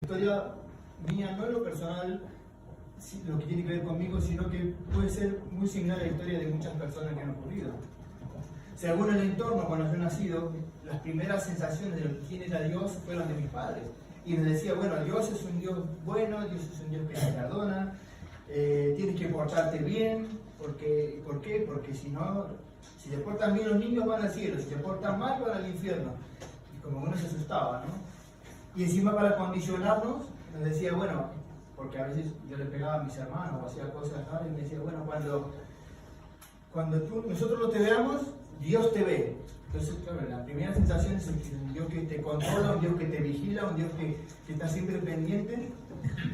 Historia mía, no en lo personal, lo que tiene que ver conmigo, sino que puede ser muy similar a la historia de muchas personas que han ocurrido. Según el entorno, cuando yo he nacido, las primeras sensaciones de lo que quién era Dios fueron de mis padres. Y me decía, bueno, Dios es un Dios bueno, Dios es un Dios que te perdona, tienes que portarte bien. ¿Por qué? Porque si no, si te portan bien los niños van al cielo, si te portan mal van al infierno. Y como uno se asustaba, ¿no? Y encima para condicionarnos, nos decía, bueno, porque a veces yo le pegaba a mis hermanos o hacía cosas raras y me decía, bueno, cuando nosotros no te veamos, Dios te ve. Entonces, claro, la primera sensación es un Dios que te controla, un Dios que te vigila, un Dios que está siempre pendiente.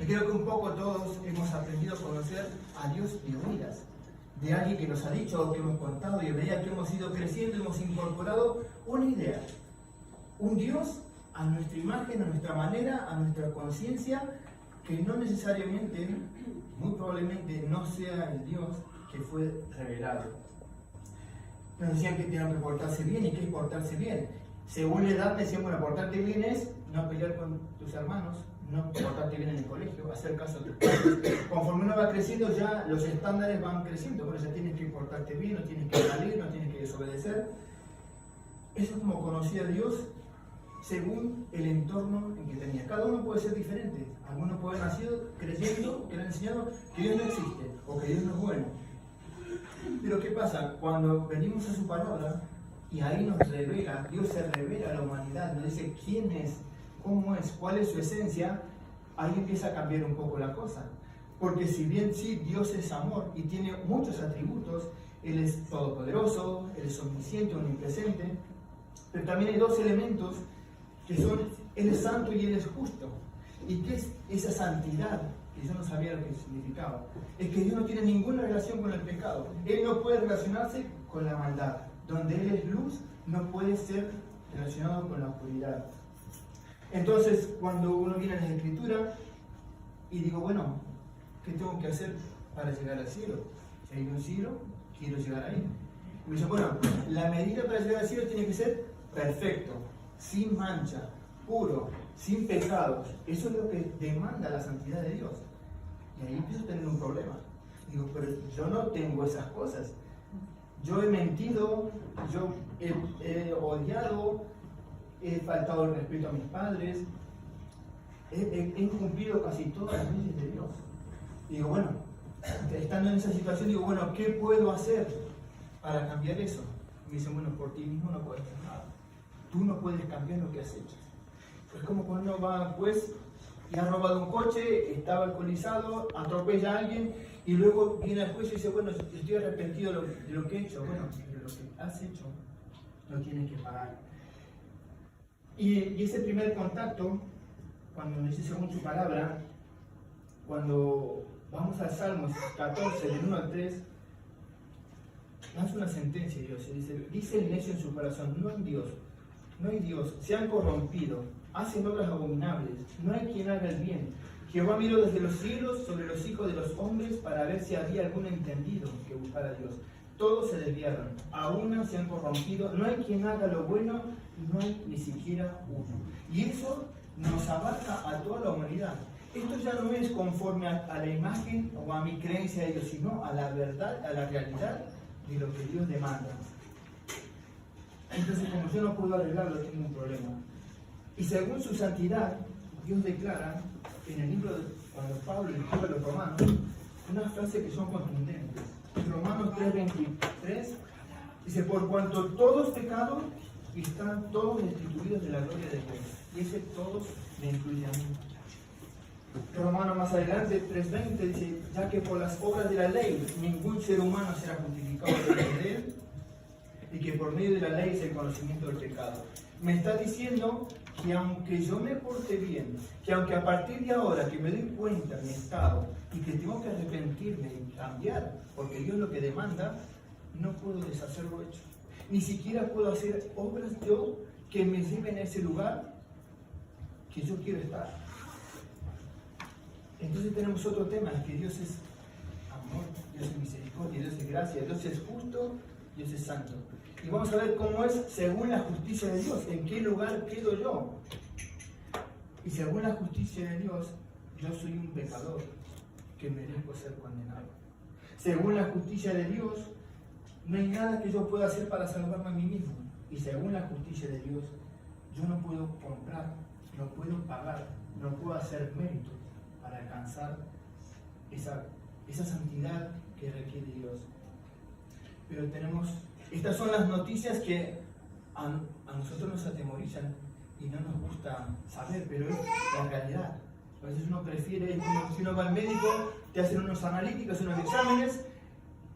Y creo que un poco todos hemos aprendido a conocer a Dios de oídas, de alguien que nos ha dicho, que hemos contado, y a medida que hemos ido creciendo hemos incorporado una idea, un Dios a nuestra imagen, a nuestra manera, a nuestra conciencia, que no necesariamente, muy probablemente no sea el Dios que fue revelado. Nos decían que tenían que portarse bien. ¿Y qué es portarse bien? Según la edad me decían, bueno, portarte bien es no pelear con tus hermanos, no portarte bien en el colegio, hacer caso a tus padres. Conforme uno va creciendo ya los estándares van creciendo, bueno, ya tienes que portarte bien, no tienes que salir, no tienes que desobedecer. Eso es como conocí a Dios según el entorno en que tenía. Cada uno puede ser diferente. Algunos pueden haber nacido creyendo que le han enseñado que Dios no existe o que Dios no es bueno. Pero ¿qué pasa? Cuando venimos a su palabra y ahí nos revela, Dios se revela a la humanidad, nos dice quién es, cómo es, cuál es su esencia, ahí empieza a cambiar un poco la cosa. Porque si bien sí, Dios es amor y tiene muchos atributos, Él es todopoderoso, Él es omnisciente, omnipresente, pero también hay dos elementos que son, Él es santo y Él es justo. ¿Y qué es esa santidad? Que yo no sabía lo que significaba. Es que Dios no tiene ninguna relación con el pecado. Él no puede relacionarse con la maldad. Donde Él es luz, no puede ser relacionado con la oscuridad. Entonces, cuando uno viene a la Escritura y digo, bueno, ¿qué tengo que hacer para llegar al cielo? Si hay un cielo, quiero llegar ahí. Y me dice, bueno, la medida para llegar al cielo tiene que ser perfecto, sin mancha, puro, sin pecados. Eso es lo que demanda la santidad de Dios. Y ahí empiezo a tener un problema. Digo, pero yo no tengo esas cosas. Yo he mentido, yo he odiado, he faltado el respeto a mis padres, he incumplido casi todas las leyes de Dios. Y digo, bueno, estando en esa situación, digo, bueno, ¿qué puedo hacer para cambiar eso? Y me dicen, bueno, por ti mismo no puedes hacer nada. Tú no puedes cambiar lo que has hecho. Es como cuando uno va, pues, y ha robado un coche, estaba alcoholizado, atropella a alguien, y luego viene al juez y dice, bueno, estoy arrepentido de lo que he hecho. Bueno, de lo que has hecho, lo tienes que pagar. Y ese primer contacto, cuando nos dice según su palabra, cuando vamos al Salmos 14, del 1 al 3, hace una sentencia Dios, dice el necio en su corazón, no hay Dios, no hay Dios, se han corrompido, hacen obras abominables, no hay quien haga el bien. Jehová miró desde los cielos sobre los hijos de los hombres para ver si había algún entendido que buscara a Dios. Todos se desviaron, a una se han corrompido, no hay quien haga lo bueno, no hay ni siquiera uno. Y eso nos abarca a toda la humanidad. Esto ya no es conforme a la imagen o a mi creencia de Dios, sino a la verdad, a la realidad de lo que Dios demanda. Entonces, como yo no puedo arreglarlo, tengo un problema. Y según su santidad, Dios declara en el libro, cuando Pablo escribe a los romanos, unas frases que son contundentes. En Romanos 3:23 dice, por cuanto todos pecados y están todos destituidos de la gloria de Dios. Y ese todos me incluye a mí. Romanos más adelante, 3:20 dice, ya que por las obras de la ley ningún ser humano será justificado delante de él, y que por medio de la ley es el conocimiento del pecado. Me está diciendo que aunque yo me porte bien, que aunque a partir de ahora que me doy cuenta de mi estado y que tengo que arrepentirme y cambiar, porque Dios lo que demanda, no puedo deshacer lo hecho. Ni siquiera puedo hacer obras yo que me lleven a ese lugar que yo quiero estar. Entonces tenemos otro tema, es que Dios es amor, Dios es misericordia, Dios es gracia, Dios es justo, Dios es santo. Y vamos a ver cómo es según la justicia de Dios, en qué lugar quedo yo. Y según la justicia de Dios, yo soy un pecador que merezco ser condenado. Según la justicia de Dios, no hay nada que yo pueda hacer para salvarme a mí mismo. Y según la justicia de Dios, yo no puedo comprar, no puedo pagar, no puedo hacer mérito para alcanzar esa santidad que requiere Dios. Pero estas son las noticias que a nosotros nos atemorizan y no nos gusta saber, pero es la realidad. A veces uno prefiere, es como si uno va al médico, te hacen unos analíticos, unos exámenes,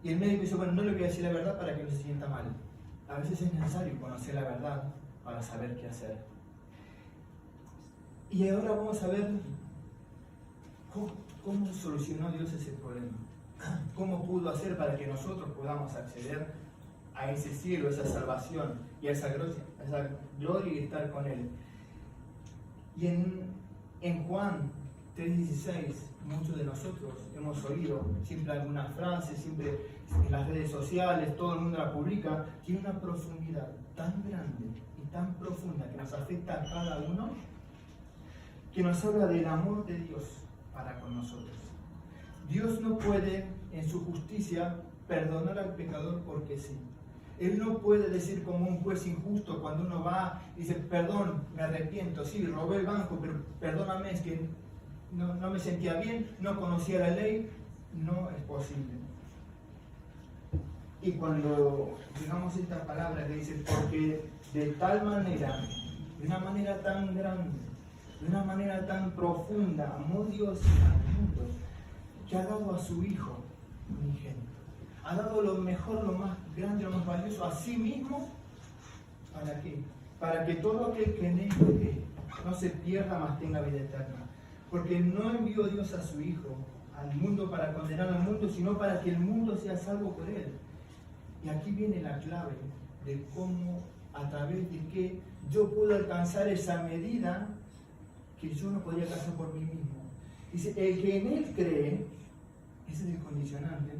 y el médico dice, bueno, no le voy a decir la verdad para que no se sienta mal. A veces es necesario conocer la verdad para saber qué hacer. Y ahora vamos a ver cómo solucionó Dios ese problema. ¿Cómo pudo hacer para que nosotros podamos acceder a ese cielo, a esa salvación y a esa gloria y estar con Él? Y en Juan 3:16, muchos de nosotros hemos oído siempre alguna frase, siempre en las redes sociales, todo el mundo la publica, tiene una profundidad tan grande y tan profunda que nos afecta a cada uno, que nos habla del amor de Dios para con nosotros. Dios no puede, en su justicia, perdonar al pecador porque sí. Él no puede decir como un juez injusto cuando uno va y dice, perdón, me arrepiento, sí, robé el banco, pero perdóname, es que no me sentía bien, no conocía la ley. No es posible. Y cuando llegamos a esta palabra que dice, porque de tal manera, de una manera tan grande, de una manera tan profunda, amó Dios al mundo, que ha dado a su Hijo unigénito. Ha dado lo mejor, lo más grande, lo más valioso a sí mismo. ¿Para qué? Para que todo aquel que en él cree no se pierda, mas tenga vida eterna. Porque no envió Dios a su Hijo al mundo para condenar al mundo, sino para que el mundo sea salvo por él. Y aquí viene la clave de cómo, a través de qué yo puedo alcanzar esa medida que yo no podía alcanzar por mí mismo. Dice, el que en él cree, ese es el condicionante,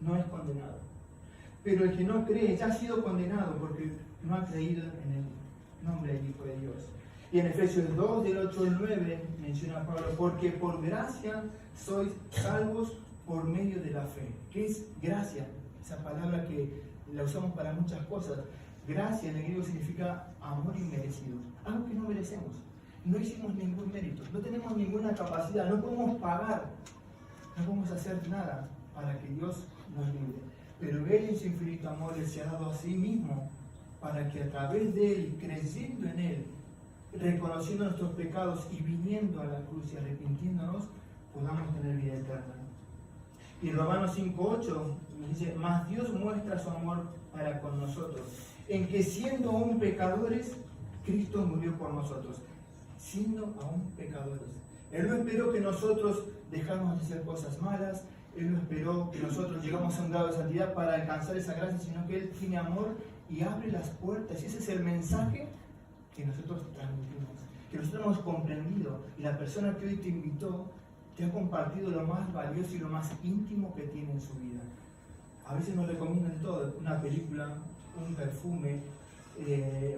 no es condenado. Pero el que no cree ya ha sido condenado porque no ha creído en el nombre del Hijo de Dios. Y en Efesios 2, del 8 al 9, menciona Pablo, porque por gracia sois salvos por medio de la fe. ¿Qué es gracia? Esa palabra que la usamos para muchas cosas. Gracia en el griego significa amor inmerecido, algo que no merecemos. No hicimos ningún mérito, no tenemos ninguna capacidad, no podemos pagar, no podemos hacer nada para que Dios nos libre. Pero Él en su infinito amor se ha dado a sí mismo para que a través de Él, creciendo en Él, reconociendo nuestros pecados y viniendo a la cruz y arrepintiéndonos, podamos tener vida eterna. Y Romanos 5:8 nos dice, mas Dios muestra su amor para con nosotros, en que siendo aún pecadores, Cristo murió por nosotros. Siendo aún pecadores. Él no esperó que nosotros dejáramos de hacer cosas malas, Él no esperó que nosotros llegamos a un grado de santidad para alcanzar esa gracia, sino que Él tiene amor y abre las puertas. Y ese es el mensaje que nosotros transmitimos, que nosotros hemos comprendido. Y la persona que hoy te invitó te ha compartido lo más valioso y lo más íntimo que tiene en su vida. A veces nos recomiendan todo, una película, un perfume,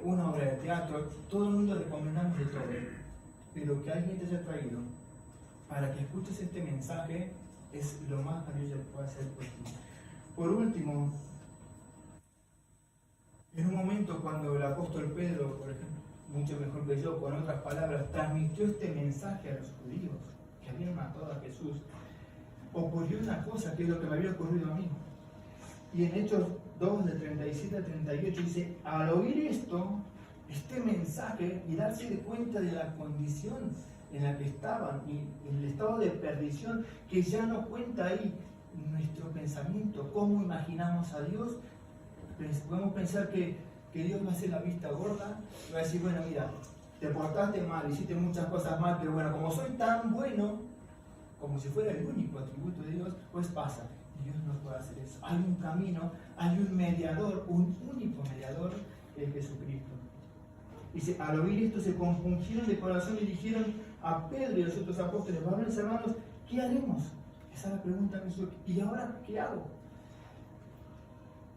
una obra de teatro, todo el mundo recomendamos de todo, pero que alguien te haya traído para que escuches este mensaje es lo más valioso que puede hacer por ti. Por último, en un momento cuando el apóstol Pedro, por ejemplo, mucho mejor que yo, con otras palabras, transmitió este mensaje a los judíos que habían matado a Jesús, ocurrió una cosa que es lo que me había ocurrido a mí. Y en Hechos 2, de 37 a 38, dice, al oír esto, este mensaje, y darse cuenta de la condición en la que estaban, y el estado de perdición, que ya no cuenta ahí nuestro pensamiento, cómo imaginamos a Dios. Podemos pensar que Dios va a hacer la vista gorda, y va a decir, bueno, mira, te portaste mal, hiciste muchas cosas mal, pero bueno, como soy tan bueno, como si fuera el único atributo de Dios, pues pasa. Dios no puede hacer eso. Hay un camino, hay un mediador, un único mediador, que es Jesucristo. Dice, al oír esto se compungieron de corazón y dijeron a Pedro y a los otros apóstoles, varones hermanos, ¿qué haremos? Esa es la pregunta que Jesús. ¿Y ahora qué hago?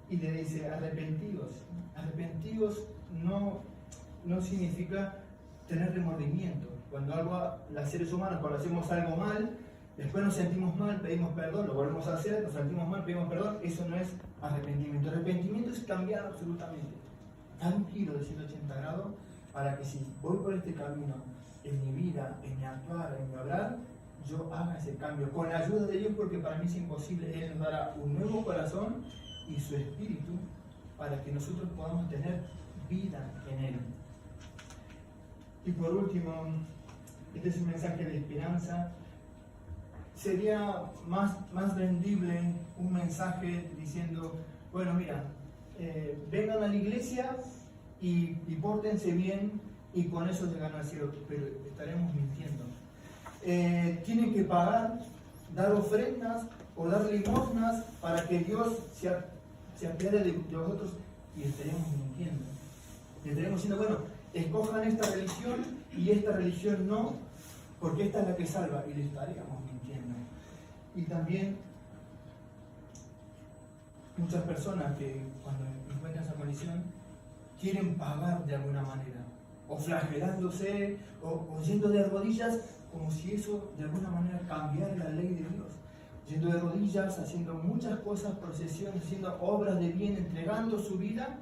Y le dice, arrepentidos. Arrepentidos no significa tener remordimiento. Cuando los seres humanos, cuando hacemos algo mal, después nos sentimos mal, pedimos perdón, lo volvemos a hacer, nos sentimos mal, pedimos perdón, eso no es arrepentimiento. Arrepentimiento es cambiar absolutamente, dar un giro de 180 grados para que si voy por este camino en mi vida, en mi actuar, en mi obrar, yo haga ese cambio con la ayuda de Dios, porque para mí es imposible. Él nos dará un nuevo corazón y su espíritu para que nosotros podamos tener vida en Él. Y por último, este es un mensaje de esperanza. Sería más vendible un mensaje diciendo, bueno, mira, vengan a la iglesia y pórtense bien y con eso llegan al cielo, pero estaremos mintiendo. Tienen que pagar, dar ofrendas o dar limosnas para que Dios se apiade de vosotros, y estaremos mintiendo. Y estaremos diciendo, bueno, escojan esta religión y esta religión no, porque esta es la que salva, y le estaríamos mintiendo. Y también muchas personas que cuando encuentran esa condición quieren pagar de alguna manera, o flagelándose, o yendo de rodillas, como si eso de alguna manera cambiara la ley de Dios. Yendo de rodillas, haciendo muchas cosas, procesiones, haciendo obras de bien, entregando su vida,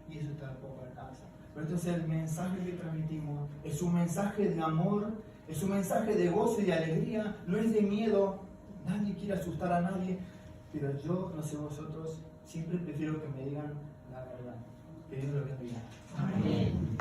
y eso tampoco alcanza. Pero entonces el mensaje que transmitimos es un mensaje de amor, es un mensaje de gozo y de alegría, no es de miedo. Nadie quiere asustar a nadie, pero yo, no sé vosotros, siempre prefiero que me digan la verdad. Que Dios lo bendiga. Amén.